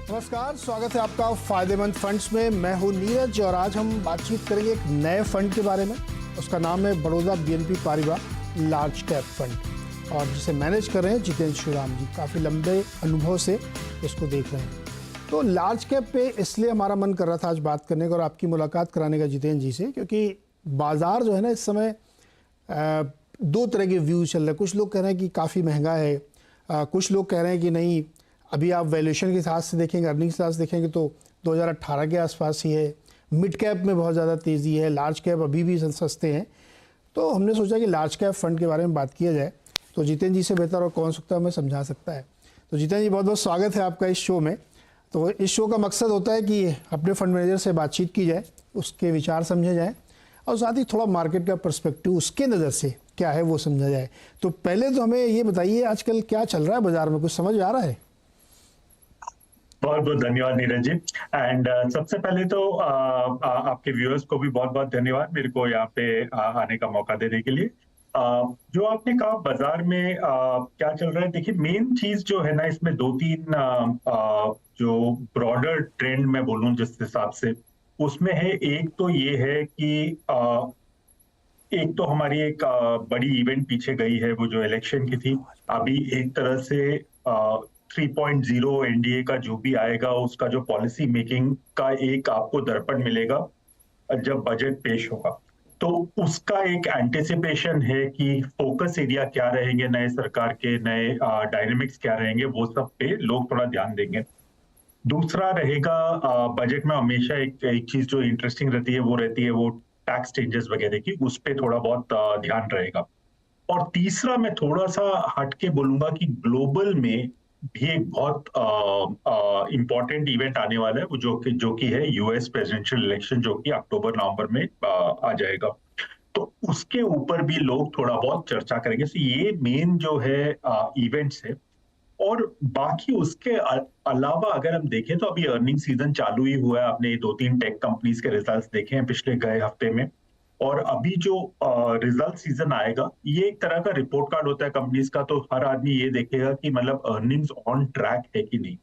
नमस्कार, स्वागत है आपका फायदेमंद फंड्स में। मैं हूं नीरज और आज हम बातचीत करेंगे एक नए फंड के बारे में। उसका नाम है Baroda BNP Paribas large cap fund और जिसे मैनेज कर रहे हैं जितेंद्र श्रीराम जी। काफ़ी लंबे अनुभव से इसको देख रहे हैं। तो लार्ज कैप पे इसलिए हमारा मन कर रहा था आज बात करने का और आपकी मुलाकात कराने का जितेंद्र जी से, क्योंकि बाज़ार जो है ना इस समय दो तरह के व्यूज़ चल रहे हैं। कुछ लोग कह रहे हैं कि काफ़ी महंगा है, कुछ लोग कह रहे हैं कि नहीं, अभी आप वैल्यूएशन के हिसाब से देखेंगे, अर्निंग्स के हिसाब से देखेंगे तो 2018 के आसपास ही है। मिड कैप में बहुत ज़्यादा तेज़ी है, लार्ज कैप अभी भी सस्ते हैं। तो हमने सोचा कि लार्ज कैप फंड के बारे में बात किया जाए, तो जितेंद्र जी से बेहतर और कौन सकता है हमें समझा सकता है। तो जितेंद्र जी, बहुत बहुत स्वागत है आपका इस शो में। तो इस शो का मकसद होता है कि अपने फंड मैनेजर से बातचीत की जाए, उसके विचार समझे जाए और साथ ही थोड़ा मार्केट का पर्सपेक्टिव उसके नज़र से क्या है वो समझा जाए। तो पहले तो हमें ये बताइए, आजकल क्या चल रहा है बाजार में, कुछ समझ आ रहा है? बहुत बहुत धन्यवाद नीरज जी। एंड सबसे पहले तो आपके व्यूअर्स को भी बहुत बहुत धन्यवाद मेरे को यहाँ पे आने का मौका देने के लिए। जो आपने कहा बाजार में क्या चल रहा है, देखिए मेन चीज जो है ना इसमें दो तीन जो ब्रॉडर ट्रेंड मैं बोलूं जिस हिसाब से उसमें है। एक तो ये है कि एक तो हमारी एक बड़ी इवेंट पीछे गई है, वो जो इलेक्शन की थी। अभी एक तरह से 3.0 एनडीए का जो भी आएगा उसका जो पॉलिसी मेकिंग का एक आपको दर्पण मिलेगा जब बजट पेश होगा। तो उसका एक एंटिसिपेशन है कि फोकस एरिया क्या रहेंगे नए सरकार के, नए डायनेमिक्स क्या रहेंगे, वो सब पे लोग थोड़ा ध्यान देंगे। दूसरा रहेगा बजट में हमेशा एक चीज जो इंटरेस्टिंग रहती है वो रहती है वो टैक्स चेंजेस वगैरह की, उस पर थोड़ा बहुत ध्यान रहेगा। और तीसरा मैं थोड़ा सा हटके बोलूंगा कि ग्लोबल में भी एक बहुत इंपॉर्टेंट इवेंट आने वाला है, वो जो कि है यूएस प्रेसिडेंशियल इलेक्शन, जो कि अक्टूबर नवंबर में आ जाएगा। तो उसके ऊपर भी लोग थोड़ा बहुत चर्चा करेंगे। तो ये मेन जो है इवेंट्स है। और बाकी उसके अलावा अगर हम देखें तो अभी अर्निंग सीजन चालू ही हुआ है। आपने दो तीन टेक कंपनीज के रिजल्ट्स देखे हैं पिछले गए हफ्ते में। और अभी जो रिजल्ट सीजन आएगा ये एक तरह का रिपोर्ट कार्ड होता है कंपनीज का। तो हर आदमी ये देखेगा कि मतलब अर्निंग्स ऑन ट्रैक है कि नहीं।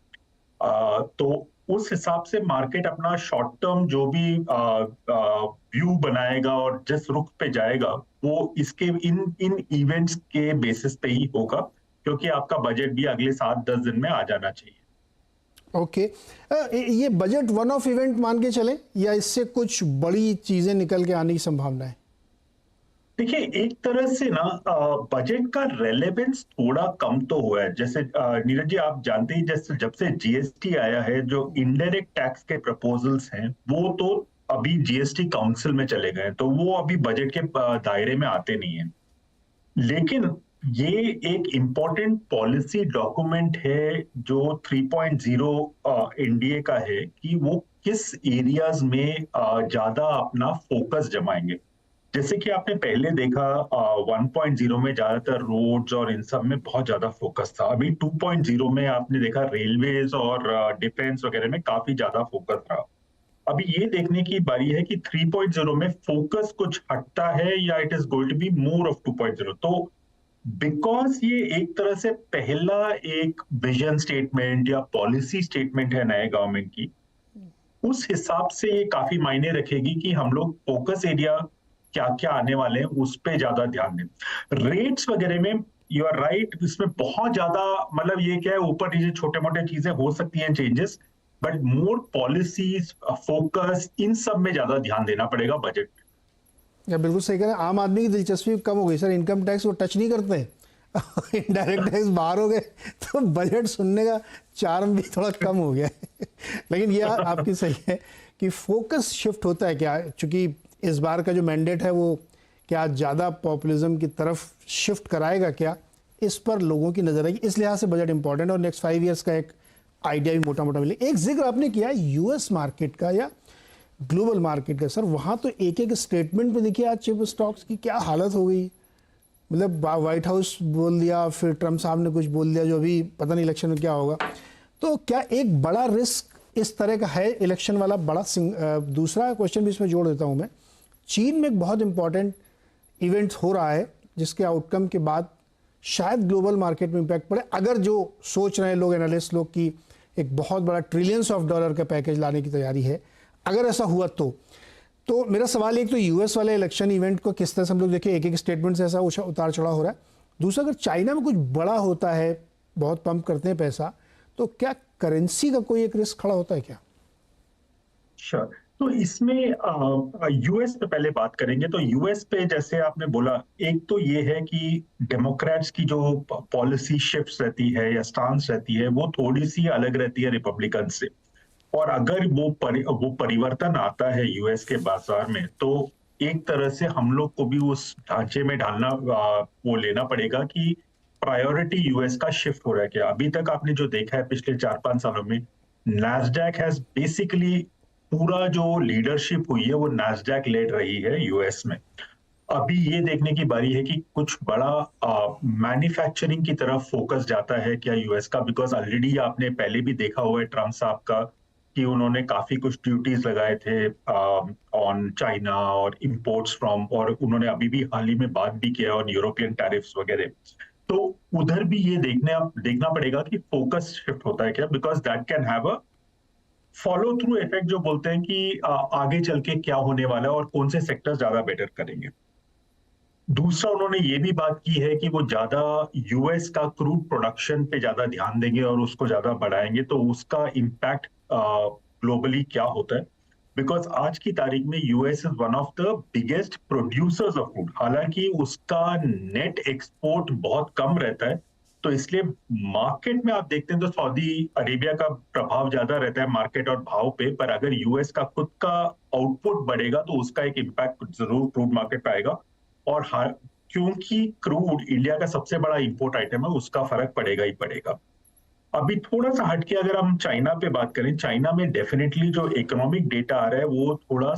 तो उस हिसाब से मार्केट अपना शॉर्ट टर्म जो भी व्यू बनाएगा और जिस रुख पे जाएगा वो इसके इन इन इवेंट्स के बेसिस पे ही होगा, क्योंकि आपका बजट भी अगले 7-10 दिन में आ जाना चाहिए। ओके। ये बजट वन ऑफ इवेंट मान के चलें या इससे कुछ बड़ी चीजें निकल के आने की संभावना है? देखिए एक तरह से ना बजट का रेलेवेंस थोड़ा कम तो हुआ है। जैसे नीरज जी आप जानते ही, जैसे जब से जीएसटी आया है जो इनडायरेक्ट टैक्स के प्रपोजल्स हैं वो तो अभी जीएसटी काउंसिल में चले गए, तो वो अभी बजट के दायरे में आते नहीं है। लेकिन ये एक इम्पोर्टेंट पॉलिसी डॉक्यूमेंट है जो 3.0 एनडीए का है कि वो किस एरियाज में ज्यादा अपना फोकस जमाएंगे। जैसे कि आपने पहले देखा 1.0 में ज्यादातर रोड्स और इन सब में बहुत ज्यादा फोकस था। अभी 2.0 में आपने देखा रेलवेज और डिफेंस वगैरह में काफी ज्यादा फोकस रहा। अभी ये देखने की बारी है कि 3.0 में फोकस कुछ हटता है या it is going to be more of 2.0। तो बिकॉज ये एक तरह से पहला एक विजन स्टेटमेंट या पॉलिसी स्टेटमेंट है नए गवर्नमेंट की, उस हिसाब से ये काफी मायने रखेगी कि हम लोग फोकस एरिया क्या क्या आने वाले हैं उस पे ज्यादा ध्यान दें। रेट्स वगैरह में यू आर राइट, इसमें बहुत ज्यादा मतलब ये क्या है, ऊपर नीचे छोटे मोटे चीजें हो सकती हैं changes, but more policies focus in सब में ज्यादा ध्यान देना पड़ेगा बजट में। या बिल्कुल सही कह रहे हैं। आम आदमी की दिलचस्पी कम हो गई सर, इनकम टैक्स वो टच नहीं करते हैं इनडायरेक्ट टैक्स बाहर हो गए तो बजट सुनने का चार्म भी थोड़ा कम हो गया है लेकिन ये आपकी सही है कि फोकस शिफ्ट होता है क्या, चूंकि इस बार का जो मैंडेट है वो क्या ज़्यादा पॉपुलिज्म की तरफ शिफ्ट कराएगा क्या, इस पर लोगों की नज़र आएगी। इस लिहाज से बजट इंपॉर्टेंट और नेक्स्ट 5 ईयर्स का एक आइडिया भी मोटा मोटा मिले। एक जिक्र आपने किया यूएस मार्केट का या ग्लोबल मार्केट का, सर वहाँ तो एक एक स्टेटमेंट में देखिए आज चिप स्टॉक्स की क्या हालत हो गई। मतलब व्हाइट हाउस बोल दिया, फिर ट्रम्प साहब ने कुछ बोल दिया जो अभी पता नहीं इलेक्शन में क्या होगा। तो क्या एक बड़ा रिस्क इस तरह का है इलेक्शन वाला बड़ा दूसरा क्वेश्चन भी इसमें जोड़ देता हूँ मैं। चीन में एक बहुत इंपॉर्टेंट इवेंट हो रहा है जिसके आउटकम के बाद शायद ग्लोबल मार्केट में इम्पैक्ट पड़े। अगर जो सोच रहे हैं लोग, एनालिस्ट लोग, कि एक बहुत बड़ा ट्रिलियंस ऑफ डॉलर का पैकेज लाने की तैयारी है। अगर ऐसा हुआ तो मेरा सवाल एक तो यूएस वाले इलेक्शन इवेंट को किस तरह से हम लोग देखें, एक एक स्टेटमेंट से ऐसा उतार चढ़ाव हो रहा है। दूसरा, अगर चाइना में कुछ बड़ा होता है, बहुत पंप करते हैं पैसा, तो क्या करेंसी का कोई एक रिस्क खड़ा होता है क्या? श्योर। तो इसमें यूएस पे पहले बात करेंगे। तो यूएस पे जैसे आपने बोला, एक तो ये है कि डेमोक्रेट्स की जो पॉलिसी शिफ्ट्स रहती है या स्टांस रहती है वो थोड़ी सी अलग रहती है रिपब्लिकन से। और अगर वो परिवर्तन आता है यूएस के बाजार में, तो एक तरह से हम लोग को भी उस ढांचे में ढालना वो लेना पड़ेगा कि प्रायोरिटी यूएस का शिफ्ट हो रहा है क्या। अभी तक आपने जो देखा है पिछले 4-5 सालों में, नैस्डैक हैज बेसिकली पूरा जो लीडरशिप हुई है वो नैस्डैक लेड रही है यूएस में। अभी ये देखने की बारी है कि कुछ बड़ा मैन्युफैक्चरिंग की तरफ फोकस जाता है क्या यूएस का, बिकॉज ऑलरेडी आपने पहले भी देखा हुआ है ट्रम्प साहब का कि उन्होंने काफी कुछ ड्यूटीज लगाए थे ऑन चाइना और इंपोर्ट्स फ्रॉम, और उन्होंने अभी भी हाल ही में बात भी किया ऑन यूरोपियन टैरिफ्स वगैरह। तो उधर भी ये देखना पड़ेगा कि फोकस शिफ्ट होता है क्या, because that can have a follow through effect, जो बोलते हैं कि आगे चल के क्या होने वाला है और कौन से सेक्टर ज्यादा बेटर करेंगे। दूसरा, उन्होंने ये भी बात की है कि वो ज्यादा यूएस का क्रूड प्रोडक्शन पे ज्यादा ध्यान देंगे और उसको ज्यादा बढ़ाएंगे, तो उसका इम्पैक्ट ग्लोबली क्या होता है। बिकॉज आज की तारीख में US is one of the biggest producers of food, हालांकि उसका नेट एक्सपोर्ट बहुत कम रहता है। तो इसलिए मार्केट में आप देखते हैं तो सऊदी अरेबिया का प्रभाव ज्यादा रहता है मार्केट और भाव पे, पर अगर यूएस का खुद का आउटपुट बढ़ेगा तो उसका एक इम्पैक्ट जरूर क्रूड मार्केट पे आएगा। और क्योंकि क्रूड इंडिया का सबसे बड़ा इंपोर्ट आइटम है, उसका फर्क पड़ेगा ही पड़ेगा। अभी थोड़ा सा हटके अगर हम चाइना पे बात करें, चाइना में डेफिनेटली जो इकोनॉमिक डेटा आ रहा है वो थोड़ा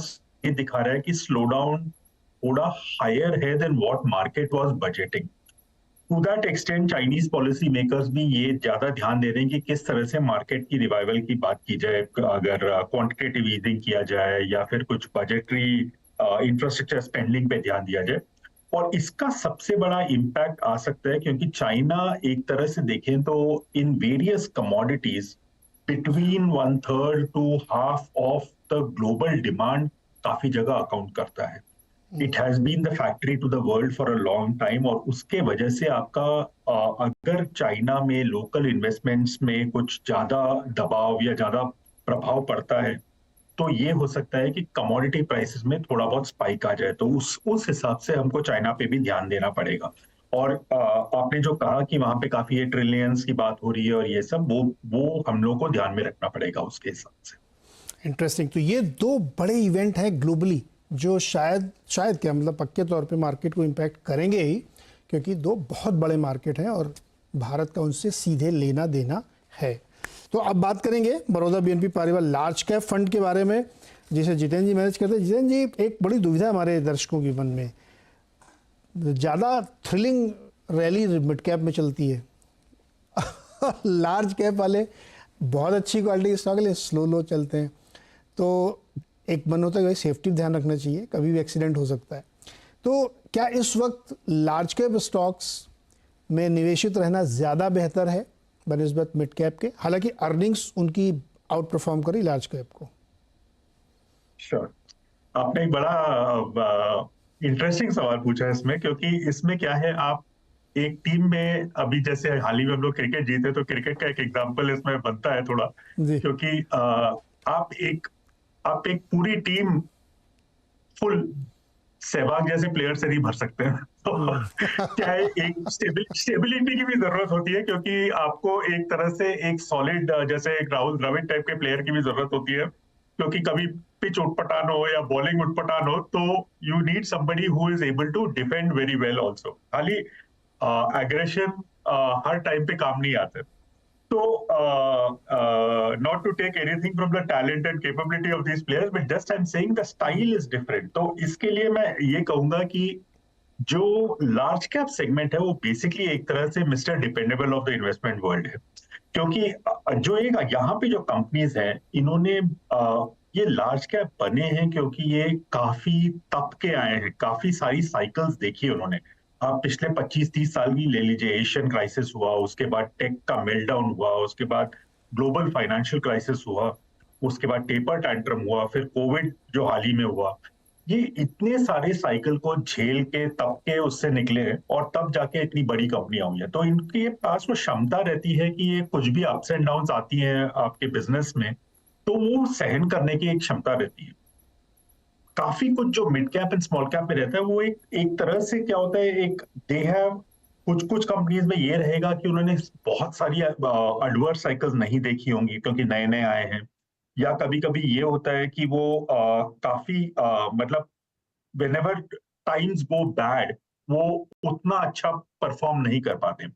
ये दिखा रहा है कि स्लो डाउन थोड़ा हायर है than what market was budgeting. To that extent Chinese policy makers भी ये ज्यादा ध्यान दे रहे हैं कि किस तरह से मार्केट की रिवाइवल की बात की जाए, अगर क्वांटिटेटिव ईजिंग किया जाए या फिर कुछ बजटरी इंफ्रास्ट्रक्चर स्पेंडिंग पे ध्यान दिया जाए। और इसका सबसे बड़ा इम्पैक्ट आ सकता है क्योंकि चाइना एक तरह से देखें तो in various commodities between 1/3 to half of the global demand काफी जगह अकाउंट करता है। It has been the factory to the world for a long time, और उसके वजह से आपका अगर चाइना में लोकल इन्वेस्टमेंट्स में कुछ ज्यादा दबाव या ज्यादा प्रभाव पड़ता है तो ये हो सकता है कि कमोडिटी प्राइसेस में थोड़ा बहुत स्पाइक आ जाए। तो उस हिसाब से हमको चाइना पे भी ध्यान देना पड़ेगा। और आपने जो कहा कि वहां पे काफी ये ट्रिलियंस की बात हो रही है और ये सब, वो हम लोग को ध्यान में रखना पड़ेगा उसके हिसाब से। इंटरेस्टिंग। तो ये दो बड़े इवेंट हैं ग्लोबली जो शायद क्या मतलब पक्के तौर पे मार्केट को इम्पैक्ट करेंगे ही, क्योंकि दो बहुत बड़े मार्केट हैं और भारत का उनसे सीधे लेना देना है। तो अब बात करेंगे Baroda BNP Paribas large cap fund के बारे में, जिसे जितेंद्र जी मैनेज करते हैं। जितेंद्र जी, एक बड़ी दुविधा हमारे दर्शकों के मन में, ज़्यादा थ्रिलिंग रैली मिड कैप में चलती है लार्ज कैप वाले बहुत अच्छी क्वालिटी के स्टॉक ले स्लो लो चलते हैं। तो एक मन होता है कि सेफ्टी ध्यान रखना चाहिए, कभी भी एक्सीडेंट हो सकता है। तो क्या इस वक्त लार्ज कैप स्टॉक्स में निवेशित रहना ज़्यादा बेहतर है बनिस्बत मिड कैप के, हालांकि अर्निंग्स उनकी आउट परफॉर्म करी लार्ज कैप को? श्योर। आपने एक बड़ा इंटरेस्टिंग सवाल पूछा है इसमें, क्योंकि इसमें क्या है, आप एक टीम में, अभी जैसे हाल ही में हम लोग क्रिकेट जीते तो क्रिकेट का एक एग्जांपल इसमें बनता है थोड़ा, जी। क्योंकि आप एक पूरी टीम फुल सहवाग जैसे प्लेयर से नहीं भर सकते हैं तो क्या है, एक स्टेबिलिटी की भी जरूरत होती है, क्योंकि आपको एक तरह से एक सॉलिड, जैसे एक राहुल द्रविड़ टाइप के प्लेयर की भी जरूरत होती है, क्योंकि कभी पिच उटपटान हो या बॉलिंग उटपटान हो तो you need somebody who is able to defend very well also. खाली एग्रेशन हर टाइम पे काम नहीं आते। So, not to take anything from the talent and capability of these players, but just I'm saying the style is different. तो इसके लिए मैं ये कहूंगा कि जो लार्ज कैप सेगमेंट है वो बेसिकली एक तरह से mister dependable of the investment world है, क्योंकि जो एक यहाँ पे जो कंपनीज हैं इन्होंने ये लार्ज कैप बने हैं क्योंकि ये काफी तप के आए हैं, काफी सारी साइकिल्स देखी उन्होंने। आप पिछले 25-30 साल की ले लीजिए, एशियन क्राइसिस हुआ, उसके बाद टेक का मेल्टडाउन हुआ, उसके बाद ग्लोबल फाइनेंशियल क्राइसिस हुआ, उसके बाद टेपर टैंट्रम हुआ, फिर कोविड जो हाल ही में हुआ, ये इतने सारे साइकिल को झेल के तब के उससे निकले हैं और तब जाके इतनी बड़ी कंपनियां हुई हैं। तो इनके पास वो क्षमता रहती है कि ये कुछ भी अप्स एंड डाउन्स आती हैं आपके बिजनेस में, तो वो सहन करने की एक क्षमता रहती है। काफी कुछ जो mid cap and small cap में रहता है वो एक तरह से क्या होता है, एक दे हैव कुछ कुछ कंपनीज में ये रहेगा कि उन्होंने बहुत सारी एडवर्स साइकिल्स नहीं देखी होंगी क्योंकि नए नए आए हैं, या कभी कभी ये होता है कि वो काफी मतलब whenever times go bad, वो उतना अच्छा परफॉर्म नहीं कर पाते।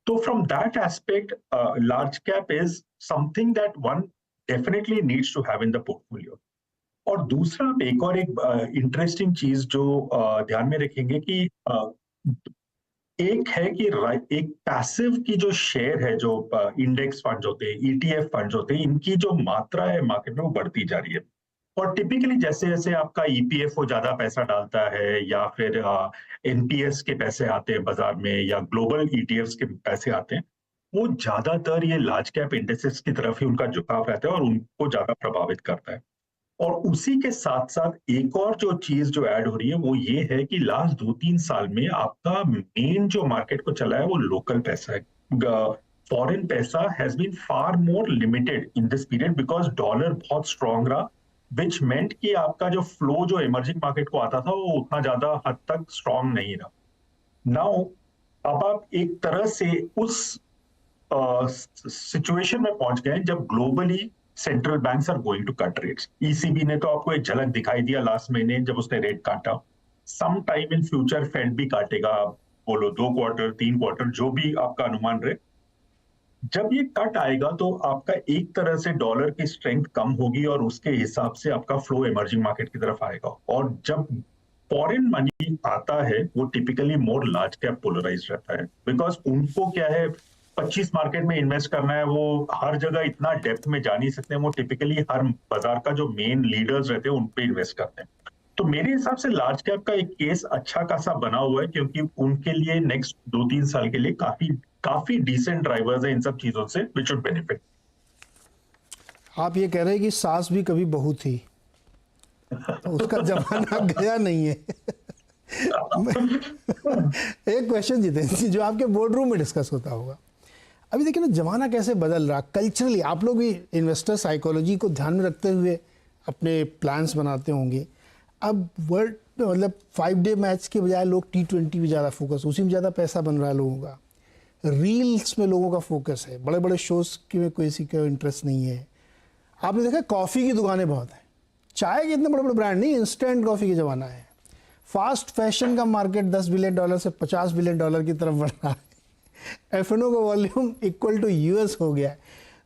तो from that aspect large cap is something that one definitely needs to have in the portfolio. और दूसरा एक इंटरेस्टिंग चीज जो ध्यान में रखेंगे कि एक है कि एक पैसिव की जो शेयर है, जो इंडेक्स फंड होते हैं, ईटीएफ फंड होते हैं, इनकी जो मात्रा है मार्केट में वो बढ़ती जा रही है। और टिपिकली जैसे जैसे आपका ईपीएफओ ज्यादा पैसा डालता है या फिर एनपीएस के पैसे आते हैं बाजार में या ग्लोबल ईटीएफ्स के पैसे आते हैं, वो ज्यादातर ये लार्ज कैप इंडेक्सेस की तरफ ही उनका झुकाव रहता है और उनको ज्यादा प्रभावित करता है। और उसी के साथ साथ एक और जो चीज जो ऐड हो रही है वो ये है कि लास्ट 2-3 साल में आपका मेन जो मार्केट को चला है वो लोकल पैसा है। फॉरेन पैसा has been far more limited in this period because dollar बहुत स्ट्रांग रहा, विच मेंट कि आपका जो फ्लो जो इमर्जिंग मार्केट को आता था वो उतना ज्यादा हद तक स्ट्रांग नहीं रहा। नाउ अब आप एक तरह से उस सिचुएशन में पहुंच गए जब globally central banks are going to cut rates. ECB ने तो आपको एक झलक दिखाई दिया लास्ट महीने जब उसने रेट काटा। Some time in future Fed भी काटेगा, बोलो 2 क्वार्टर 3 क्वार्टर जो भी आपका अनुमान रहे। जब ये कट आएगा तो आपका एक तरह से डॉलर की स्ट्रेंथ कम होगी और उसके हिसाब से आपका फ्लो इमर्जिंग मार्केट की तरफ आएगा। और जब फॉरेन मनी आता है वो typically more large cap polarise रहता है बिकॉज उनको क्या है, 25 मार्केट में इन्वेस्ट करना है, वो हर जगह इतना डेप्थ में जा नहीं सकते, वो टिपिकली हर बाजार का जो मेन लीडर्स रहते हैं उन पे इन्वेस्ट करते हैं। तो मेरे हिसाब से लार्ज कैप का एक केस अच्छा खासा बना हुआ है क्योंकि उनके लिए नेक्स्ट 2-3 साल के लिए काफी काफी डिसेंट ड्राइवर्स है इन सब चीजों से विच शुड बेनिफिट। आप ये कह रहे हैं कि सास भी कभी बहू थी, तो उसका जमाना गया नहीं है। एक क्वेश्चन जितेंद्र जी, जो आपके बोर्ड रूम में डिस्कस होता होगा, अभी देखिए ना जमाना कैसे बदल रहा कल्चरली। आप लोग भी इन्वेस्टर साइकोलॉजी को ध्यान में रखते हुए अपने प्लान्स बनाते होंगे। अब वर्ल्ड मतलब 5 डे मैच के बजाय लोग T20 में ज़्यादा फोकस, उसी में ज़्यादा पैसा बन रहा है लोगों का। रील्स में लोगों का फोकस है, बड़े बड़े शोज़ में किसी का इंटरेस्ट नहीं है। आपने देखा कॉफ़ी की दुकानें बहुत हैं, चाय के इतने बड़े बड़े ब्रांड नहीं, इंस्टेंट कॉफ़ी का ज़माना है। फास्ट फैशन का मार्केट $10 बिलियन से $50 बिलियन की तरफ बढ़ रहा है। F&O का वॉल्यूम इक्वल टू US हो गया है।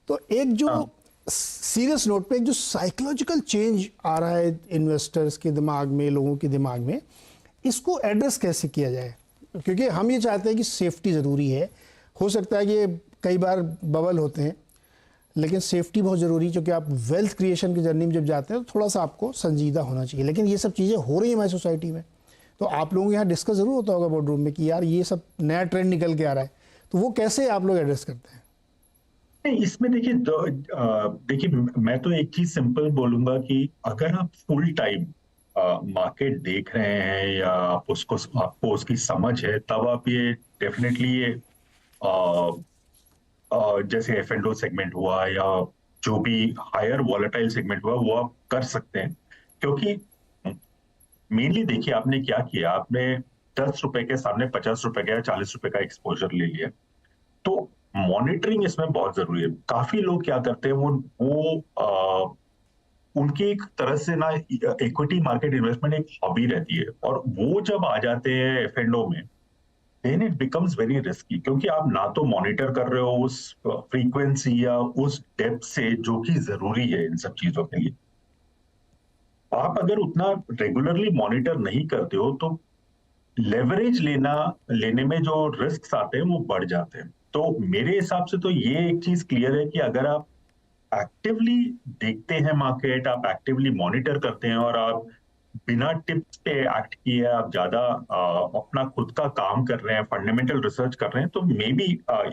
तो एक जो सीरियस नोट पे एक जो साइकोलॉजिकल चेंज आ रहा है इन्वेस्टर्स के दिमाग में, लोगों के दिमाग में, इसको एड्रेस कैसे किया जाए? क्योंकि हम ये चाहते हैं कि सेफ्टी ज़रूरी है। हो सकता है कि कई बार बबल होते हैं, लेकिन सेफ्टी बहुत ज़रूरी है क्योंकि आप वेल्थ क्रिएशन की जर्नी में जब जाते हैं तो थोड़ा सा आपको संजीदा होना चाहिए। लेकिन ये सब चीज़ें हो रही हैं हमारी सोसाइटी में, तो आप लोगों के यहाँ डिस्कस ज़रूर होता होगा बोर्ड रूम में कि यार ये सब नया ट्रेंड निकल के आ रहा है, तो वो कैसे आप लोग एड्रेस करते हैं? इसमें देखिए मैं तो एक चीज सिंपल बोलूंगा कि अगर आप फुल टाइम मार्केट देख रहे हैं या आपको उसकी समझ है, तब आप ये डेफिनेटली ये जैसे F&O सेगमेंट हुआ या जो भी हायर वॉलेटाइल सेगमेंट हुआ वो आप कर सकते हैं। क्योंकि मेनली देखिए आपने क्या किया, आपने ₹10 के सामने ₹50 का या ₹40 का एक्सपोजर ले लिया। तो मॉनिटरिंग इसमें बहुत जरूरी है। काफी लोग क्या करते हैं, वो उनकी एक तरह से ना इक्विटी मार्केट इन्वेस्टमेंट एक हॉबी रहती है और वो जब आ जाते हैं F&O में, then it becomes very risky क्योंकि आप ना तो मॉनिटर कर रहे हो उस फ्रीक्वेंसी या उस डेप्थ से जो कि जरूरी है इन सब चीजों के लिए। आप अगर उतना रेगुलरली मॉनिटर नहीं करते हो तो लेवरेज लेने में जो रिस्क आते हैं वो बढ़ जाते हैं। तो मेरे हिसाब से तो ये एक चीज क्लियर है कि अगर आप एक्टिवली देखते हैं मार्केट, आप एक्टिवली मॉनिटर करते हैं और आप बिना टिप्स पे एक्ट किए आप ज्यादा अपना खुद का काम कर रहे हैं, फंडामेंटल रिसर्च कर रहे हैं, तो may be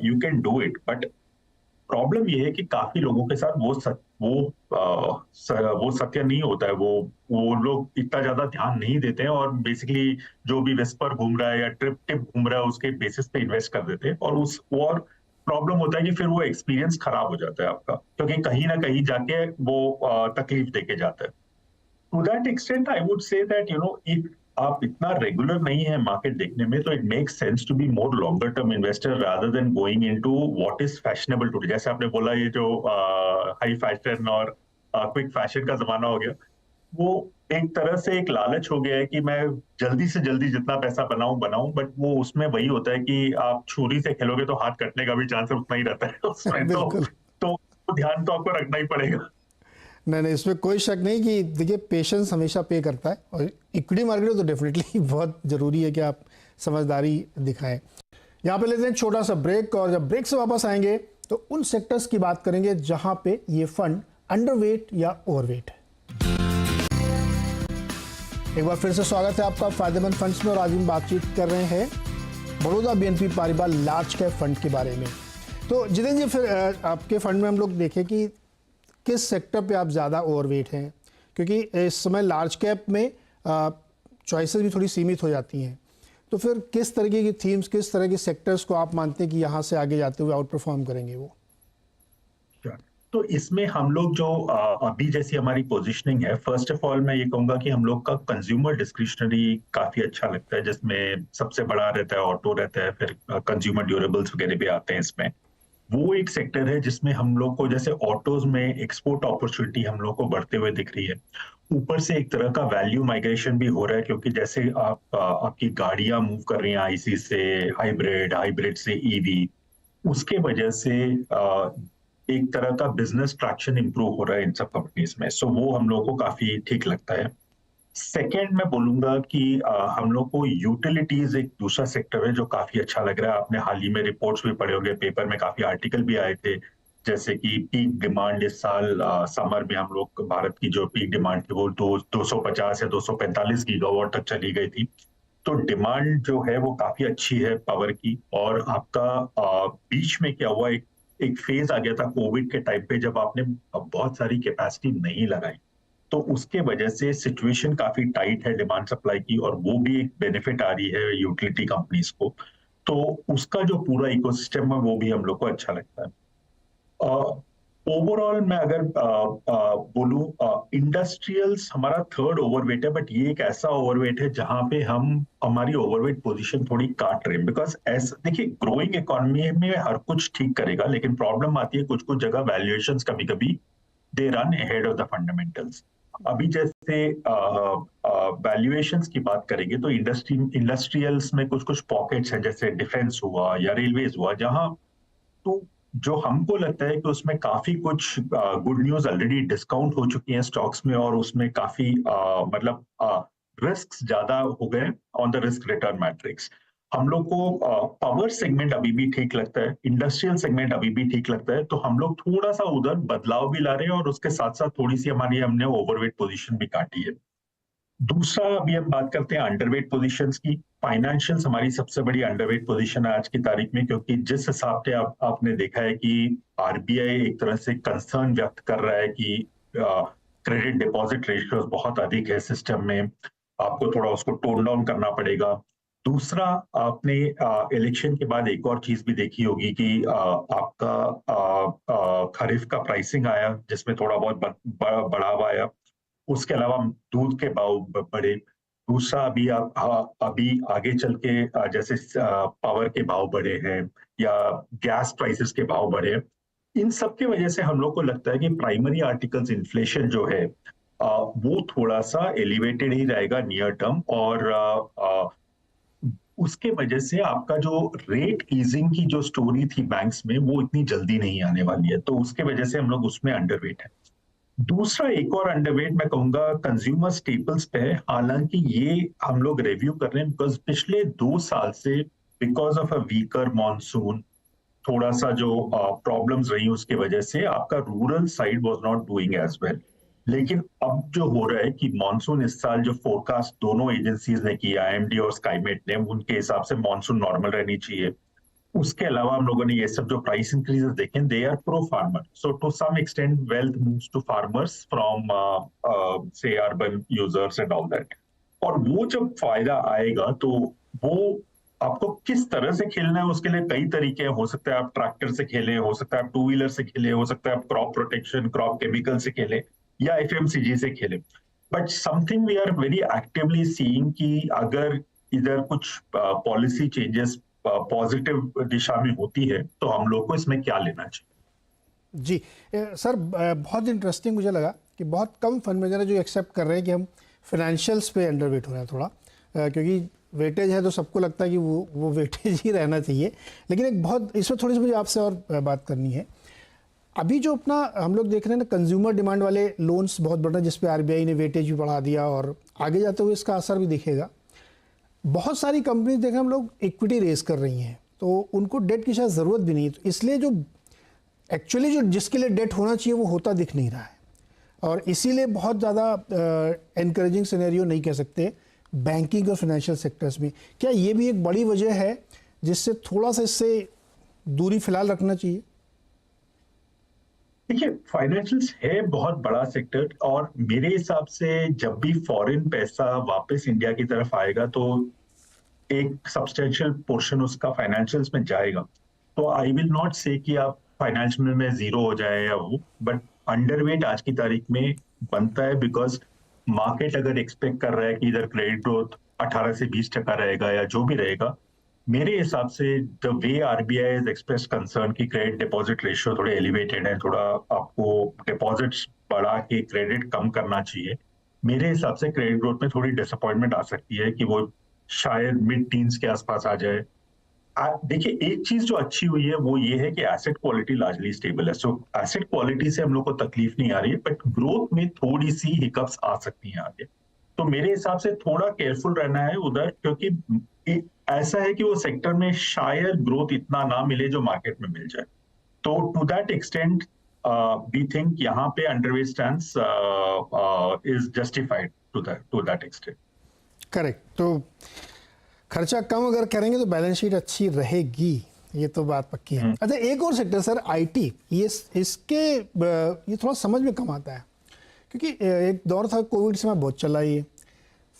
you can do it. But problem ये है कि काफी लोगों के साथ वो सत्य नहीं होता है, वो लोग इतना ज्यादा ध्यान नहीं देते हैं और बेसिकली जो भी विस्पर घूम रहा है या ट्रिप टिप घूम रहा है उसके बेसिस पे इन्वेस्ट कर देते हैं, और प्रॉब्लम होता है कि फिर वो एक्सपीरियंस खराब हो जाता है आपका, क्योंकि कहीं ना कहीं जाके वो तकलीफ देके जाता है। To that extent I would say that if आप इतना रेगुलर नहीं है मार्केट देखने में, तो it makes sense to be more longer term investor rather than going into what is fashionable today. जैसे आपने बोला, ये जो हाई फैशन और क्विक फैशन का जमाना हो गया, वो एक तरह से एक लालच हो गया है कि मैं जल्दी से जल्दी जितना पैसा बनाऊं, बट वो उसमें वही होता है कि आप छुरी से खेलोगे तो हाथ कटने का भी चांस उतना ही रहता है उसमें। बिल्कुल। तो ध्यान तो आपको रखना ही पड़ेगा। नहीं नहीं, इसमें कोई शक नहीं कि देखिए पेशेंस हमेशा पे करता है, और इक्विटी मार्केट में तो डेफिनेटली बहुत ज़रूरी है कि आप समझदारी दिखाएं। यहाँ पे लेते हैं छोटा सा ब्रेक, और जब ब्रेक से वापस आएंगे तो उन सेक्टर्स की बात करेंगे जहां पे ये फंड अंडरवेट या ओवरवेट है। एक बार फिर से स्वागत है आपका फायदेमंद फंड्स में, और आज हम बातचीत कर रहे हैं Baroda BNP Paribas large cap fund के बारे में। तो जितेंद्र जी, फिर आपके फंड में हम लोग देखें कि किस सेक्टर पे आप ज़्यादा ओवरवेट हैं, क्योंकि इस समय लार्ज कैप में चॉइसेस भी थोड़ी सीमित हो जाती हैं। तो फिर किस तरीके की थीम्स, किस तरह के सेक्टर्स को आप मानते हैं कि यहाँ से आगे जाते हुए आउट परफॉर्म करेंगे वो? तो इसमें हम लोग जो अभी जैसी हमारी पोजीशनिंग है, फर्स्ट ऑफ ऑल मैं ये कहूंगा कि हम लोग का कंज्यूमर डिस्क्रिशनरी काफी अच्छा लगता है, जिसमें सबसे बड़ा रहता है ऑटो रहता है, फिर कंज्यूमर ड्यूरेबल्स वगैरह भी आते हैं इसमें। वो एक सेक्टर है जिसमें हम लोग को, जैसे ऑटोज में एक्सपोर्ट अपॉर्चुनिटी हम लोग को बढ़ते हुए दिख रही है। ऊपर से एक तरह का वैल्यू माइग्रेशन भी हो रहा है, क्योंकि जैसे आपकी गाड़ियां मूव कर रही हैं आईसी से हाइब्रिड, हाइब्रिड से ईवी, उसके वजह से एक तरह का बिजनेस ट्रैक्शन इंप्रूव हो रहा है इन सब कंपनीज में। सो वो हम लोग को काफी ठीक लगता है। सेकेंड मैं बोलूंगा कि हम लोग को यूटिलिटीज एक दूसरा सेक्टर है जो काफी अच्छा लग रहा है। आपने हाल ही में रिपोर्ट्स भी पढ़े होंगे, पेपर में काफी आर्टिकल भी आए थे, जैसे कि पीक डिमांड इस साल समर में हम लोग, भारत की जो पीक डिमांड थी वो 250 या 245 गीगावाट तक चली गई थी। तो डिमांड जो है वो काफी अच्छी है पावर की। और आपका बीच में क्या हुआ, एक फेज आ गया था कोविड के टाइम पे, जब आपने बहुत सारी कैपेसिटी नहीं लगाई, तो उसके वजह से सिचुएशन काफी टाइट है डिमांड सप्लाई की, और वो भी एक बेनिफिट आ रही है यूटिलिटी कंपनीज को। तो उसका जो पूरा इकोसिस्टम है वो भी हम लोग को अच्छा लगता है। ओवरऑल मैं अगर बोलूं, इंडस्ट्रियल्स हमारा थर्ड ओवरवेट है, बट ये एक ऐसा ओवरवेट है जहां पे हम हमारी ओवरवेट पोजीशन थोड़ी काट रहे हैं। बिकॉज ऐसा देखिए, ग्रोइंग इकोनॉमी में हर कुछ ठीक करेगा, लेकिन प्रॉब्लम आती है कुछ कुछ जगह वैल्यूएशंस कभी कभी they run ahead of the fundamentals. अभी जैसे वैल्यूएशंस की बात करेंगे तो इंडस्ट्रियल्स में कुछ कुछ पॉकेट्स हैं, जैसे डिफेंस हुआ या रेलवेज हुआ, जहां तो जो हमको लगता है कि उसमें काफी कुछ गुड न्यूज ऑलरेडी डिस्काउंट हो चुकी हैं स्टॉक्स में, और उसमें काफी मतलब रिस्क ज्यादा हो गए on the risk return matrix. हम लोग को पावर सेगमेंट अभी भी ठीक लगता है, इंडस्ट्रियल सेगमेंट अभी भी ठीक लगता है, तो हम लोग थोड़ा सा उधर बदलाव भी ला रहे हैं, और उसके साथ साथ थोड़ी सी हमने ओवरवेट पोजीशन भी काटी है। दूसरा, अभी हम बात करते हैं अंडरवेट पोजीशंस की। फाइनेंशियल्स हमारी सबसे बड़ी अंडरवेट पोजीशन है आज की तारीख में, क्योंकि जिस हिसाब से आपने देखा है कि आरबीआई एक तरह से कंसर्न व्यक्त कर रहा है कि क्रेडिट डिपॉजिट रेशियोज बहुत अधिक है सिस्टम में, आपको थोड़ा उसको टोन डाउन करना पड़ेगा। दूसरा, आपने इलेक्शन के बाद एक और चीज भी देखी होगी कि आपका खरीफ का प्राइसिंग आया, जिसमें थोड़ा बहुत बढ़ावा आया। उसके अलावा दूध के भाव बढ़े। दूसरा, अभी आगे चल के जैसे पावर के भाव बढ़े हैं या गैस प्राइसेस के भाव बढ़े हैं, इन सब की वजह से हम लोग को लगता है कि प्राइमरी आर्टिकल्स इन्फ्लेशन जो है वो थोड़ा सा एलिवेटेड ही रहेगा नियर टर्म, और उसके वजह से आपका जो रेट ईजिंग की जो स्टोरी थी बैंक्स में, वो इतनी जल्दी नहीं आने वाली है। तो उसके वजह से हम लोग उसमें अंडरवेट है। दूसरा एक और अंडरवेट मैं कहूंगा कंज्यूमर स्टेपल्स पे है। हालांकि ये हम लोग रिव्यू कर रहे हैं, बिकॉज पिछले 2 साल से because of a weaker monsoon, थोड़ा सा जो प्रॉब्लम्स रही उसके वजह से आपका rural side was not doing as well. लेकिन अब जो हो रहा है कि मॉनसून इस साल, जो फोरकास्ट दोनों एजेंसीज ने किया, आईएमडी और स्काईमेट ने, उनके हिसाब से मॉनसून नॉर्मल रहनी चाहिए। उसके अलावा हम लोगों ने ये सब जो प्राइस इंक्रीजेस देखे, they are pro farmer, so to some extent wealth moves to farmers from से urban users and all that. और वो जब फायदा आएगा तो वो आपको किस तरह से खेलना है उसके लिए कई तरीके हैं। हो सकता है आप ट्रैक्टर से खेलें, हो सकता है आप टू व्हीलर से खेलें, हो सकता है आप क्रॉप प्रोटेक्शन, क्रॉप केमिकल से खेलें, या एफएमसीजी से खेलें। But something we are very actively seeing कि अगर इधर कुछ पॉलिसी चेंजेस पॉजिटिव दिशा में होती है तो हम लोग को इसमें क्या लेना चाहिए। जी सर, बहुत इंटरेस्टिंग मुझे लगा कि बहुत कम फंड मैनेजर है जो एक्सेप्ट कर रहे हैं कि हम फाइनेंशियल्स पे अंडरवेट हो रहे हैं थोड़ा, क्योंकि वेटेज है तो सबको लगता है कि वो वेटेज ही रहना चाहिए। लेकिन एक बहुत इसमें थोड़ी सी मुझे आपसे और बात करनी है। अभी जो अपना हम लोग देख रहे हैं ना, कंज्यूमर डिमांड वाले लोन्स बहुत बढ़ रहे हैं, जिसपे आरबीआई ने वेटेज भी बढ़ा दिया और आगे जाते हुए इसका असर भी दिखेगा। बहुत सारी कंपनीज देखें हम लोग इक्विटी रेस कर रही हैं, तो उनको डेट की शायद ज़रूरत भी नहीं है, तो इसलिए जो एक्चुअली जो जिसके लिए डेट होना चाहिए वो होता दिख नहीं रहा है, और इसीलिए बहुत ज़्यादा एनकरेजिंग सिनेरियो नहीं कह सकते बैंकिंग और फाइनेंशियल सेक्टर्स में। क्या ये भी एक बड़ी वजह है जिससे थोड़ा सा इससे दूरी फिलहाल रखना चाहिए? देखिए, फाइनेंशियल्स है बहुत बड़ा सेक्टर, और मेरे हिसाब से जब भी फॉरेन पैसा वापस इंडिया की तरफ आएगा तो एक सब्सटेंशियल पोर्शन उसका फाइनेंशियल्स में जाएगा। तो आई विल नॉट से कि आप फाइनेंशियल में जीरो हो जाए या वो, बट अंडरवेट आज की तारीख में बनता है, बिकॉज मार्केट अगर एक्सपेक्ट कर रहा है कि इधर क्रेडिट ग्रोथ 18 से 20% रहेगा या जो भी रहेगा, मेरे हिसाब से the way RBI is express concern कि क्रेडिट डिपॉजिट रेशियो थोड़े एलिवेटेड है, थोड़ा आपको डिपॉजिट्स बढ़ा के क्रेडिट कम करना चाहिए। मेरे हिसाब से क्रेडिट ग्रोथ में थोड़ी डिसअपॉइंटमेंट आ सकती है कि वो शायद मिड टीन्स के आसपास आ जाए। देखिए, एक चीज जो अच्छी हुई है वो ये है कि एसेट क्वालिटी लार्जली स्टेबल है, सो एसेट क्वालिटी से हम लोग को तकलीफ नहीं आ रही है, बट ग्रोथ में थोड़ी सी हिकअप्स आ सकती हैं आगे। तो मेरे हिसाब से थोड़ा केयरफुल रहना है उधर, क्योंकि ऐसा है कि वो सेक्टर में शायद ग्रोथ इतना ना मिले जो मार्केट में मिल जाए। तो to that extent we think यहाँ पे underweight stance is justified to that extent. Correct. तो खर्चा कम अगर करेंगे तो बैलेंस शीट अच्छी रहेगी, ये तो बात पक्की है। अच्छा, एक और सेक्टर सर, आईटी, ये थोड़ा समझ में कम आता है, क्योंकि एक दौर था कोविड समय बहुत चला ये,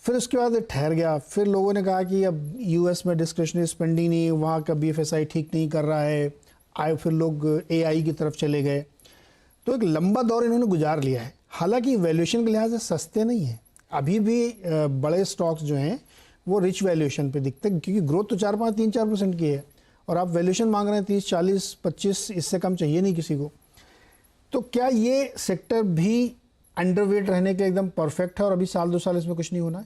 फिर उसके बाद ठहर गया, फिर लोगों ने कहा कि अब यूएस में डिस्क्रिशनरी स्पेंडिंग नहीं, वहाँ का बीएफएसआई ठीक नहीं कर रहा है, आए फिर लोग एआई की तरफ चले गए, तो एक लंबा दौर इन्होंने गुजार लिया है। हालांकि वैल्यूएशन के लिहाज से सस्ते नहीं हैं, अभी भी बड़े स्टॉक्स जो हैं वो रिच वैल्यूएशन पे दिखते हैं, क्योंकि ग्रोथ तो 4-5, 3-4% की है, और आप वैल्यूएशन मांग रहे हैं 30, 40, 25, इससे कम चाहिए नहीं किसी को। तो क्या ये सेक्टर भी अंडरवेट रहने के एकदम परफेक्ट है और अभी साल 2 साल इसमें कुछ नहीं होना है?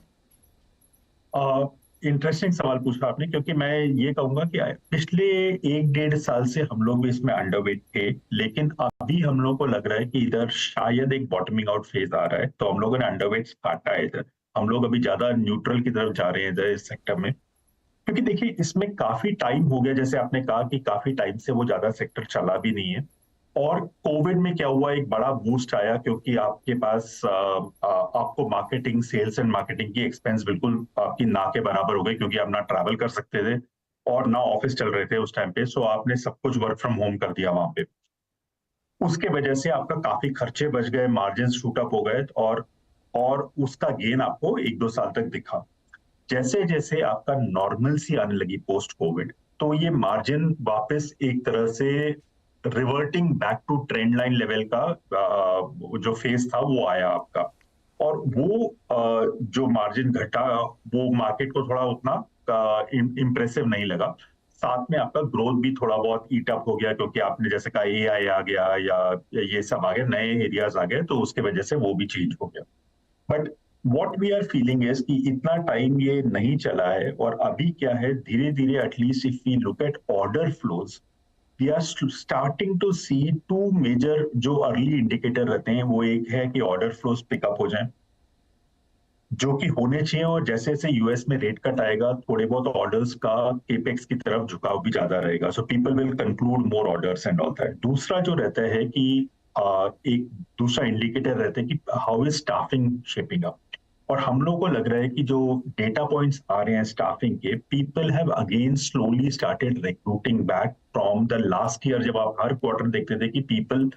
इंटरेस्टिंग सवाल पूछा आपने, क्योंकि मैं ये कहूंगा कि पिछले 1-1.5 साल से हम लोग भी इसमें अंडरवेट थे, लेकिन अभी हम लोग को लग रहा है कि इधर शायद एक बॉटमिंग आउट फेज आ रहा है, तो हम लोगों ने अंडरवेट काटा है इधर। हम लोग अभी ज्यादा न्यूट्रल की तरफ जा रहे हैं इधर इस सेक्टर में, क्योंकि देखिए इसमें काफी टाइम हो गया, जैसे आपने कहा कि काफी टाइम से वो ज्यादा सेक्टर चला भी नहीं है। और कोविड में क्या हुआ, एक बड़ा बूस्ट आया, क्योंकि आपके पास आपको मार्केटिंग, सेल्स एंड मार्केटिंग की एक्सपेंस बिल्कुल आपकी ना के बराबर हो गई, क्योंकि आप ना ट्रैवल कर सकते थे और ना ऑफिस चल रहे थे उस टाइम पे, सो आपने सब कुछ वर्क फ्रॉम होम कर दिया वहां पे। उसके वजह से आपका काफी खर्चे बच गए, मार्जिन शूट अप हो गए, और उसका गेन आपको 1-2 साल तक दिखा। जैसे जैसे आपका नॉर्मल सी आने लगी पोस्ट कोविड, तो ये मार्जिन वापस एक तरह से reverting back to trend line level का जो फेज था वो आया आपका, और वो जो मार्जिन घटा वो मार्केट को थोड़ा उतना इम्प्रेसिव नहीं लगा। साथ में आपका ग्रोथ भी थोड़ा बहुत ईट अप हो गया, क्योंकि आपने जैसे कहा एआई आ गया या ये सब आ गया, नए एरियाज आ गए, तो उसके वजह से वो भी चेंज हो गया। But what we are feeling is कि इतना टाइम ये नहीं चला है, और अभी क्या है, धीरे धीरे at least if we look at order flows, we are starting to see 2 major जो अर्ली इंडिकेटर रहते हैं। वो एक है कि ऑर्डर फ्लोज पिकअप हो जाएं, जो कि होने चाहिए, और जैसे जैसे यूएस में रेट कट आएगा, थोड़े बहुत ऑर्डर्स का केपेक्स की तरफ झुकाव भी ज्यादा रहेगा, so people will conclude more orders and all that. दूसरा जो रहता है कि एक दूसरा इंडिकेटर रहता है कि how is staffing shaping up. और हम लोग को लग रहा है कि जो डेटा पॉइंट्स आ रहे हैं स्टाफिंग के, people have again slowly started recruiting back from the last year, जब आप हर क्वार्टर देखते थे कि पीपल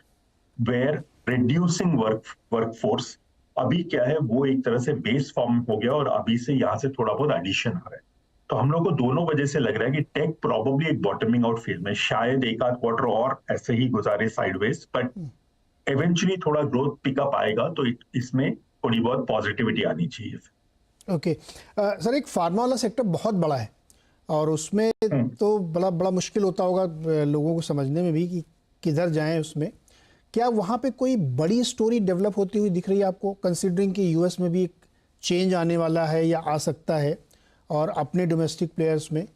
वेयर रिड्यूसिंग वर्कफोर्स। अभी क्या है, वो एक तरह से बेस फॉर्म हो गया और अभी से यहाँ से थोड़ा बहुत एडिशन आ रहा है। तो हम लोग को दोनों वजह से लग रहा है कि टेक प्रॉबेबली एक बॉटमिंग आउट फेज में, शायद एक आध क्वार्टर और ऐसे ही गुजारे साइडवेज, बट इवेंचुअली थोड़ा ग्रोथ पिकअप आएगा, तो इसमें थोड़ी बहुत पॉजिटिविटी आनी चाहिए। ओके सर, एक फार्मा वाला सेक्टर बहुत बड़ा है और उसमें तो बड़ा बड़ा मुश्किल होता होगा लोगों को समझने में भी कि किधर जाएं उसमें। क्या वहाँ पे कोई बड़ी स्टोरी डेवलप होती हुई दिख रही है आपको, कंसिडरिंग कि यूएस में भी एक चेंज आने वाला है या आ सकता है और अपने डोमेस्टिक प्लेयर्स में?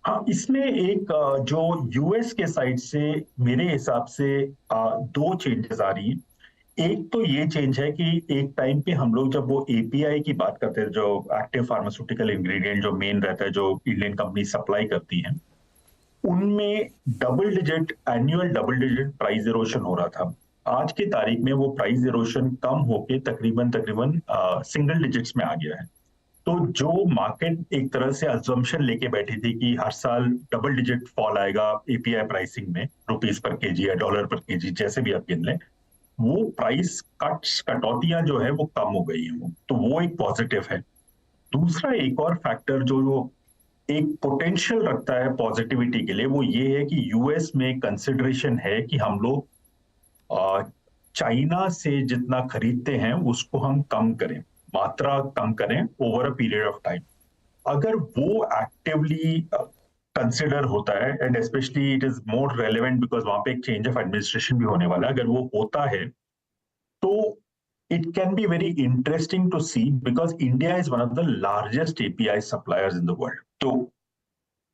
हाँ, इसमें एक जो यूएस के साइड से मेरे हिसाब से दो चेंजेस आ रही हैं। एक तो ये चेंज है कि एक टाइम पे हम लोग जब वो एपीआई की बात करते हैं, जो एक्टिव फार्मास्यूटिकल इंग्रेडिएंट जो मेन रहता है, जो इंडियन कंपनी सप्लाई करती हैं, उनमें annual double digit price erosion हो रहा था। आज की तारीख में वो प्राइस इरोशन कम होके तकरीबन सिंगल डिजिट्स में आ गया है। तो जो मार्केट एक तरह से अजम्पशन लेके बैठी थी कि हर साल डबल डिजिट फॉल आएगा एपीआई प्राइसिंग में, रुपीस पर केजी या डॉलर पर केजी, जैसे भी आप गिन लें, वो प्राइस कटौतियां जो है वो कम हो गई हैं, तो वो एक पॉजिटिव है। दूसरा एक और फैक्टर जो एक पोटेंशियल रखता है पॉजिटिविटी के लिए, वो ये है कि यूएस में कंसिडरेशन है कि हम लोग चाइना से जितना खरीदते हैं उसको हम कम करें, मात्रा कम करें over a period of time. अगर वो एक्टिवली कंसिडर होता है, and specially it is more relevant because वहां पे एक चेंज ऑफ एडमिनिस्ट्रेशन भी होने वाला है, अगर वो होता है तो it can be very interesting to see because India is one of the largest API suppliers in the world. So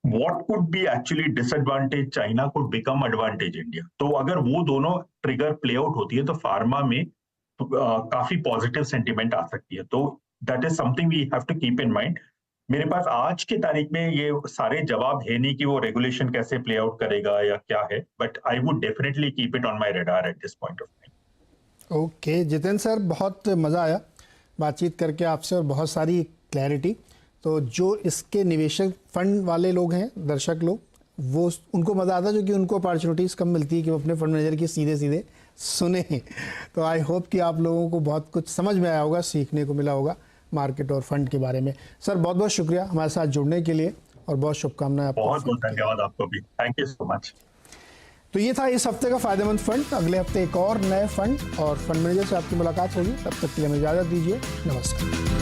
what could be actually disadvantage China could become advantage India. तो अगर वो दोनों ट्रिगर प्ले आउट होती है तो pharma में काफी positive sentiment आ सकती है। तो that is something we have to keep in mind. मेरे पास आज की तारीख में ये सारे जवाब है नहीं कि वो रेगुलेशन कैसे प्ले आउट करेगा या क्या है, but I would definitely keep it on my radar at this point of time. Okay Jitendra sir, बहुत मज़ा आया बातचीत करके आपसे और बहुत सारी क्लैरिटी। तो जो इसके निवेशक फंड वाले लोग हैं, दर्शक लोग, वो उनको मज़ा आता है जो कि उनको अपॉर्चुनिटीज़ कम मिलती है कि वो अपने फंड मैनेजर की सीधे सीधे सुने। तो आई होप कि आप लोगों को बहुत कुछ समझ में आया होगा, सीखने को मिला होगा मार्केट और फंड के बारे में। सर बहुत बहुत शुक्रिया हमारे साथ जुड़ने के लिए और बहुत शुभकामनाएं आपको। बहुत बहुत धन्यवाद आपको भी, थैंक यू सो मच। तो ये था इस हफ्ते का फायदेमंद फंड। अगले हफ्ते एक और नए फंड और फंड मैनेजर से आपकी मुलाकात होगी। तब तक के लिए हमें इजाज़त दीजिए। नमस्कार।